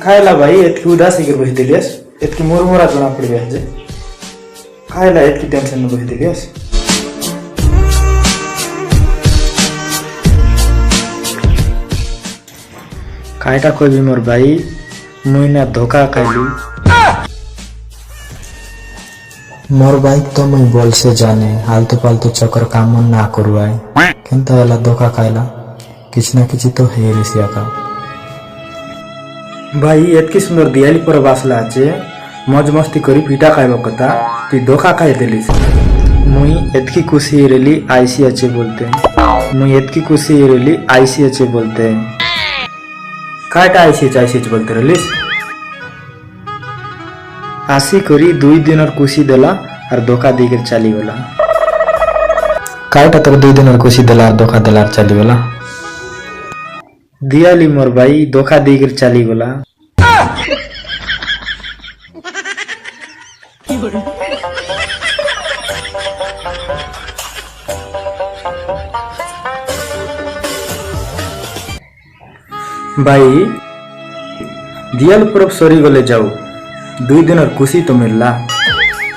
खाएला भाई एतकी उदासी कर बही दिलियस एतकी मुरमुरा जना पड़िया जे खाएला एतकी टेंशन न बही दिलियस। कायटा कोई भी मोर भाई मुई ना धोखा खाइलू मोर बाइक तो मुई बोल से जाने आलतू पालतू चक्कर काम ना करवाए केनता वाला धोखा खाइला किछ ना किछ तो है रेसिया का भाई एतकी सुंदर दियाली पर बासला आचे मौज मस्ती करी पीटा खाइबो कता तु धोखा खाइ देलिस। मुई एतकी खुशी रेली आईसी अच्छे बोलते मुई एतकी खुशी रेली आईसी अच्छे बोलते कायटा आईसी बोलते रलिस आशी करी 2 दिन और खुशी देला और धोखा देकर चली गला। कायटा तर 2 दिन और खुशी देला और धोखा देला और चली गला। दियाली मोर भाई धोखा देकर चली गला। भाई दियाल पर्व सरी गले जाऊ 2 दिन और खुशी तो मिलला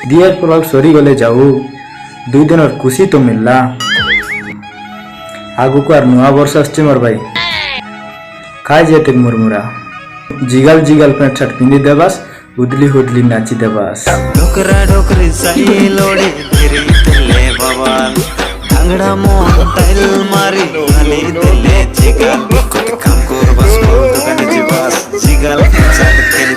दियाल पर्व सरी गले जाऊ 2 दिन और खुशी तो मिलला आगु को और नुआ वर्ष आछे मोर भाई खाए जेते मुरमुरा jiggle jiggle pant shirt पिंदी Dewas उदली Hudli नाची देबास डोकरा डोकरी सही लोड़ी तेरी तेले बाबा ढंगड़ा मोहन टाइल मारी खाली तेले जिगल काम कर बस दुकान जीवास जिगल चल खेली